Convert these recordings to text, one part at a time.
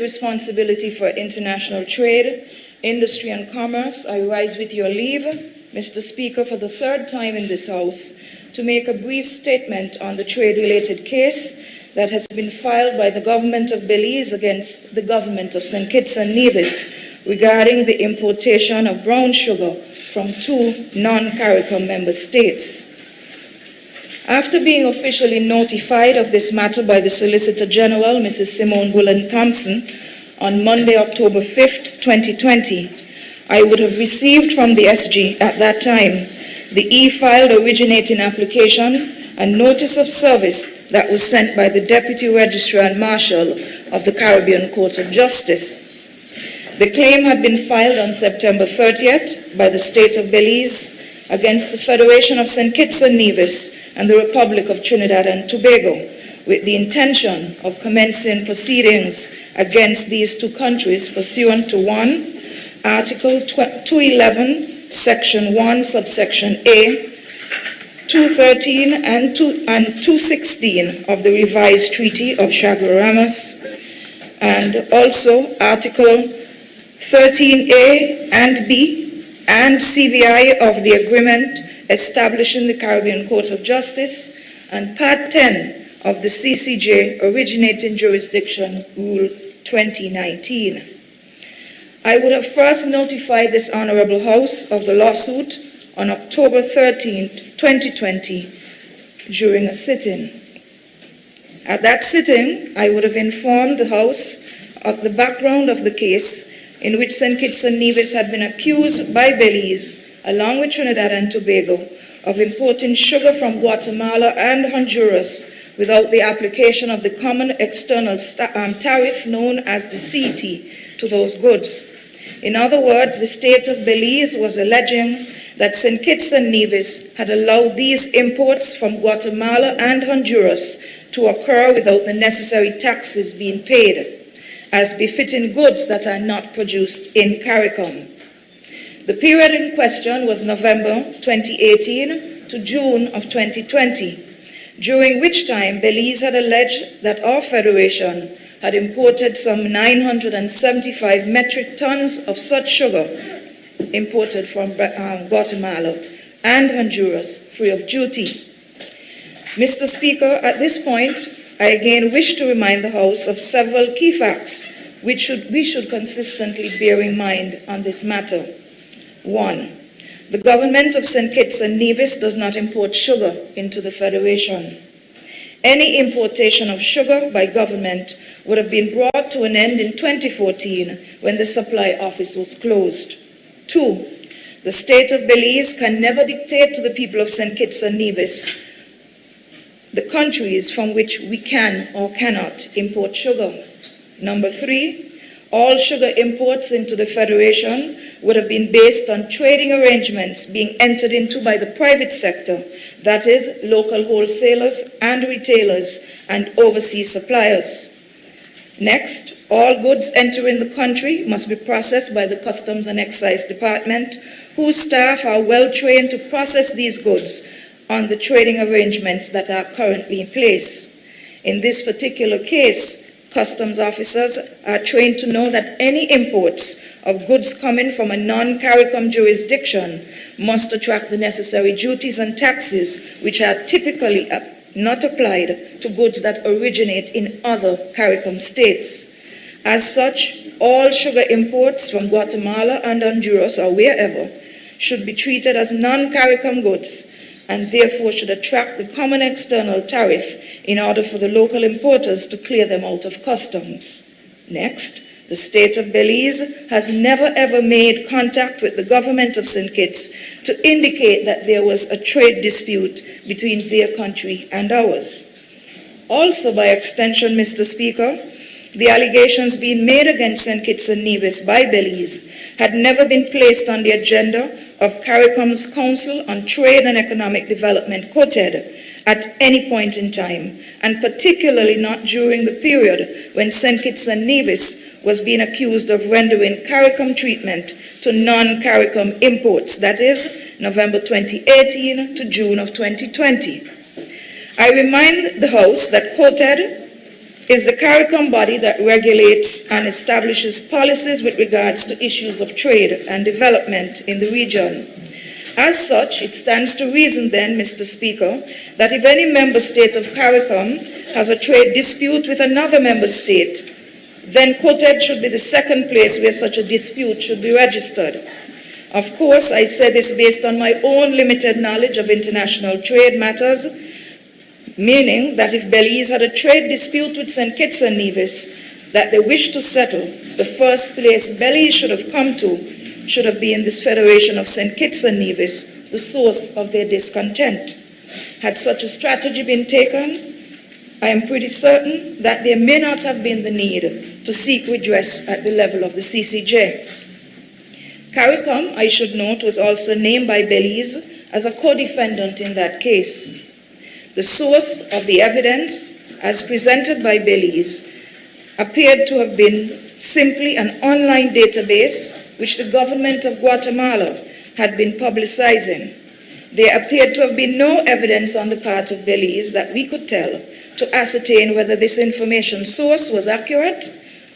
responsibility for international trade, industry, and commerce, I rise with your leave, Mr. Speaker, for the third time in this House, to make a brief statement on the trade-related case that has been filed by the government of Belize against the government of St. Kitts and Nevis regarding the importation of brown sugar from 2 non-CARICOM member states. After being officially notified of this matter by the Solicitor General, Mrs. Simone Bullen Thompson, on Monday, October 5th, 2020, I would have received from the SG at that time the e-filed originating application and notice of service that was sent by the Deputy Registrar and Marshal of the Caribbean Court of Justice. The claim had been filed on September 30th by the State of Belize against the Federation of St. Kitts and Nevis and the Republic of Trinidad and Tobago, with the intention of commencing proceedings against these two countries pursuant to 1, Article 211, Section 1, Subsection A, 213 and 216 of the revised Treaty of Chaguaramas, and also Article 13A and B and CVI of the Agreement establishing the Caribbean Court of Justice, and Part 10 of the CCJ Originating Jurisdiction Rule 2019. I would have first notified this Honorable House of the lawsuit on October 13, 2020, during a sitting. At that sitting, I would have informed the House of the background of the case in which St. Kitts and Nevis had been accused by Belize, along with Trinidad and Tobago, of importing sugar from Guatemala and Honduras without the application of the common external tariff known as the CET to those goods. In other words, the state of Belize was alleging that St. Kitts and Nevis had allowed these imports from Guatemala and Honduras to occur without the necessary taxes being paid, as befitting goods that are not produced in CARICOM. The period in question was November 2018 to June of 2020, during which time Belize had alleged that our federation had imported some 975 metric tons of such sugar imported from Guatemala and Honduras free of duty. Mr. Speaker, at this point, I again wish to remind the House of several key facts which we should consistently bear in mind on this matter. 1. The government of St. Kitts and Nevis does not import sugar into the Federation. Any importation of sugar by government would have been brought to an end in 2014 when the supply office was closed. 2. The state of Belize can never dictate to the people of St. Kitts and Nevis the countries from which we can or cannot import sugar. Number 3, all sugar imports into the Federation would have been based on trading arrangements being entered into by the private sector, that is, local wholesalers and retailers and overseas suppliers. Next, all goods entering the country must be processed by the Customs and Excise Department, whose staff are well trained to process these goods on the trading arrangements that are currently in place. In this particular case, customs officers are trained to know that any imports of goods coming from a non-CARICOM jurisdiction must attract the necessary duties and taxes, which are typically not applied to goods that originate in other CARICOM states. As such, all sugar imports from Guatemala and Honduras or wherever should be treated as non-CARICOM goods and therefore should attract the common external tariff in order for the local importers to clear them out of customs. Next, the state of Belize has never ever made contact with the government of St. Kitts to indicate that there was a trade dispute between their country and ours. Also, by extension, Mr. Speaker, the allegations being made against St. Kitts and Nevis by Belize had never been placed on the agenda of CARICOM's Council on Trade and Economic Development, COTED, at any point in time, and particularly not during the period when St. Kitts and Nevis was being accused of rendering CARICOM treatment to non-CARICOM imports, that is, November 2018 to June of 2020. I remind the House that COTED is the CARICOM body that regulates and establishes policies with regards to issues of trade and development in the region. As such, it stands to reason then, Mr. Speaker, that if any member state of CARICOM has a trade dispute with another member state, then quoted should be the second place where such a dispute should be registered. Of course, I say this based on my own limited knowledge of international trade matters, meaning that if Belize had a trade dispute with St. Kitts and Nevis that they wish to settle, the first place Belize should have come to should have been this Federation of St. Kitts and Nevis, the source of their discontent. Had such a strategy been taken, I am pretty certain that there may not have been the need to seek redress at the level of the CCJ. CARICOM, I should note, was also named by Belize as a co-defendant in that case. The source of the evidence, as presented by Belize, appeared to have been simply an online database which the government of Guatemala had been publicizing. There appeared to have been no evidence on the part of Belize that we could tell to ascertain whether this information source was accurate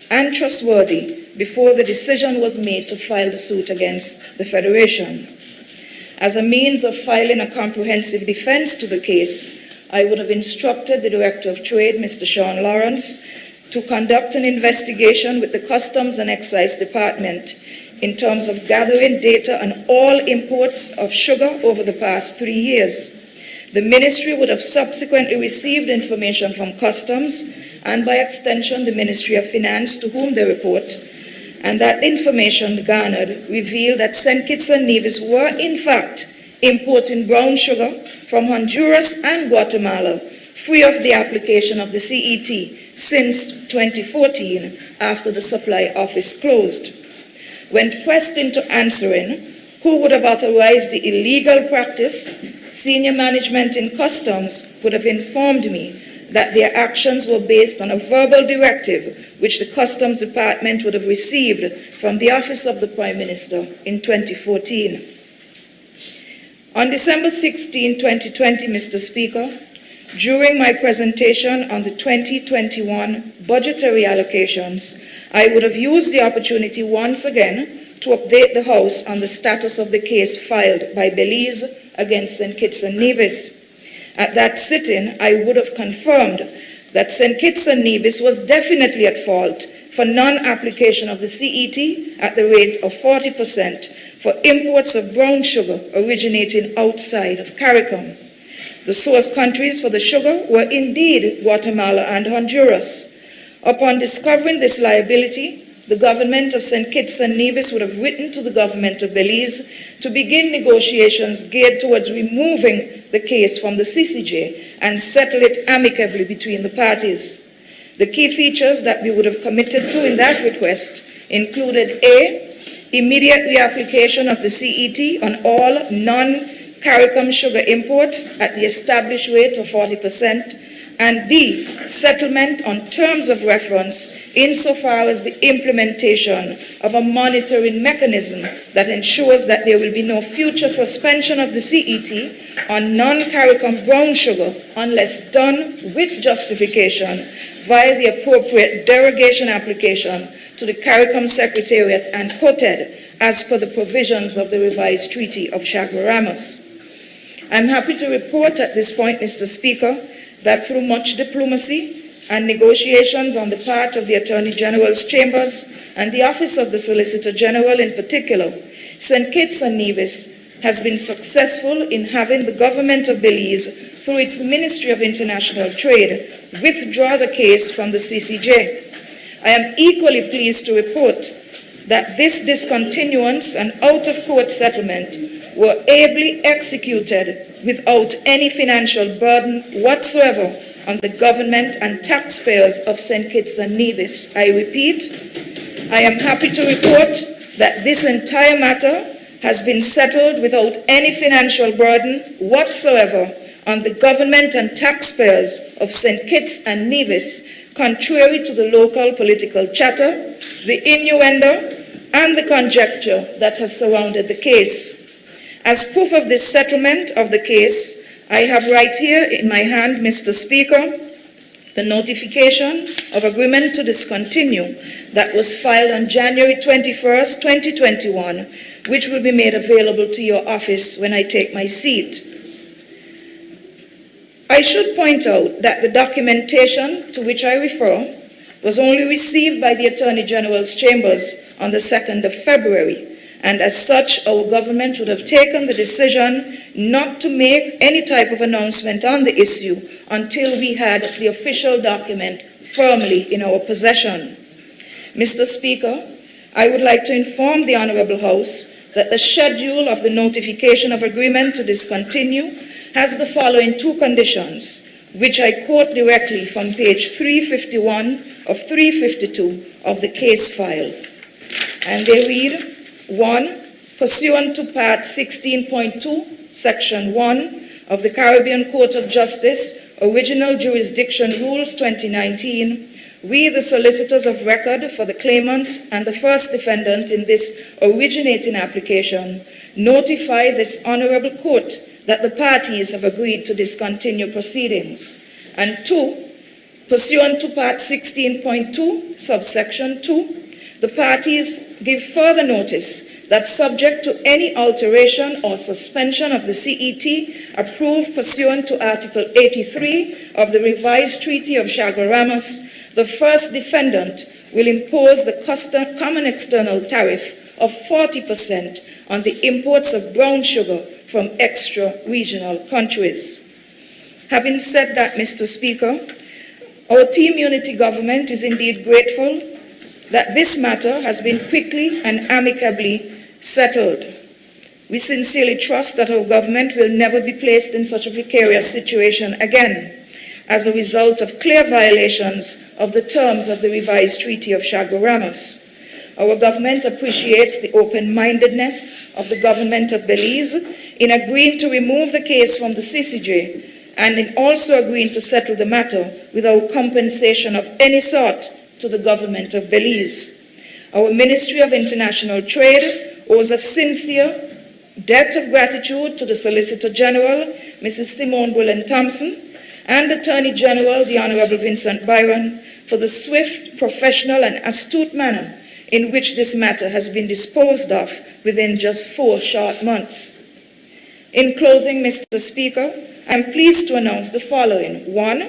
and trustworthy before the decision was made to file the suit against the Federation. As a means of filing a comprehensive defense to the case, I would have instructed the Director of Trade, Mr. Sean Lawrence, to conduct an investigation with the Customs and Excise Department in terms of gathering data on all imports of sugar over the past 3 years. The ministry would have subsequently received information from Customs and by extension the Ministry of Finance, to whom they report, and that information garnered revealed that St. Kitts and Nevis were in fact importing brown sugar from Honduras and Guatemala free of the application of the CET since 2014 after the supply office closed. When pressed into answering who would have authorized the illegal practice, senior management in Customs would have informed me that their actions were based on a verbal directive which the Customs Department would have received from the Office of the Prime Minister in 2014. On December 16, 2020, Mr. Speaker, during my presentation on the 2021 budgetary allocations, I would have used the opportunity once again to update the House on the status of the case filed by Belize against St. Kitts and Nevis. At that sitting, I would have confirmed that St. Kitts and Nevis was definitely at fault for non-application of the CET at the rate of 40% for imports of brown sugar originating outside of CARICOM. The source countries for the sugar were indeed Guatemala and Honduras. Upon discovering this liability, the government of St. Kitts and Nevis would have written to the government of Belize to begin negotiations geared towards removing the case from the CCJ and settle it amicably between the parties. The key features that we would have committed to in that request included A, immediate reapplication of the CET on all non-CARICOM sugar imports at the established rate of 40%, and B, settlement on terms of reference insofar as the implementation of a monitoring mechanism that ensures that there will be no future suspension of the CET on non-CARICOM brown sugar unless done with justification via the appropriate derogation application to the CARICOM Secretariat and quoted as per the provisions of the revised Treaty of Chaguaramas. I'm happy to report at this point, Mr. Speaker, that through much diplomacy and negotiations on the part of the Attorney General's chambers and the Office of the Solicitor General in particular, St. Kitts and Nevis has been successful in having the government of Belize, through its Ministry of International Trade, withdraw the case from the CCJ. I am equally pleased to report that this discontinuance and out-of-court settlement were ably executed without any financial burden whatsoever on the government and taxpayers of St. Kitts and Nevis. I repeat, I am happy to report that this entire matter has been settled without any financial burden whatsoever on the government and taxpayers of St. Kitts and Nevis, contrary to the local political chatter, the innuendo, and the conjecture that has surrounded the case. As proof of this settlement of the case, I have right here in my hand, Mr. Speaker, the notification of agreement to discontinue that was filed on January 21st, 2021, which will be made available to your office when I take my seat. I should point out that the documentation to which I refer was only received by the Attorney General's chambers on the 2nd of February, and as such, our government would have taken the decision not to make any type of announcement on the issue until we had the official document firmly in our possession. Mr. Speaker, I would like to inform the Honorable House that the schedule of the notification of agreement to discontinue has the following two conditions, which I quote directly from page 351 of 352 of the case file. And they read, 1, pursuant to Part 16.2, Section 1 of the Caribbean Court of Justice, Original Jurisdiction Rules 2019, we, the solicitors of record for the claimant and the first defendant in this originating application, notify this Honorable Court that the parties have agreed to discontinue proceedings. And 2, pursuant to Part 16.2, Subsection 2, the parties give further notice that subject to any alteration or suspension of the CET approved pursuant to Article 83 of the revised Treaty of Chaguaramas, the first defendant will impose the common external tariff of 40% on the imports of brown sugar from extra-regional countries. Having said that, Mr. Speaker, our Team Unity government is indeed grateful that this matter has been quickly and amicably settled. We sincerely trust that our government will never be placed in such a precarious situation again as a result of clear violations of the terms of the revised Treaty of Chaguaramas. Our government appreciates the open-mindedness of the government of Belize in agreeing to remove the case from the CCJ and in also agreeing to settle the matter without compensation of any sort to the government of Belize. Our Ministry of International Trade owes a sincere debt of gratitude to the Solicitor General, Mrs. Simone Bullen-Thompson, and Attorney General, the Honorable Vincent Byron, for the swift, professional, and astute manner in which this matter has been disposed of within just 4 short months. In closing, Mr. Speaker, I'm pleased to announce the following. 1,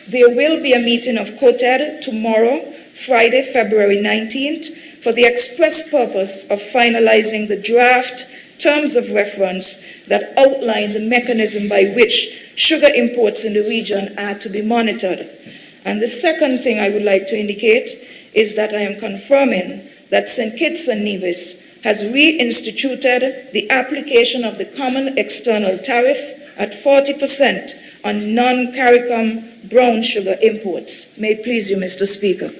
there will be a meeting of COTED tomorrow, Friday, February 19th, for the express purpose of finalizing the draft terms of reference that outline the mechanism by which sugar imports in the region are to be monitored. And the second thing I would like to indicate is that I am confirming that St. Kitts and Nevis has reinstituted the application of the common external tariff at 40% on non-CARICOM brown sugar imports. May it please you, Mr. Speaker.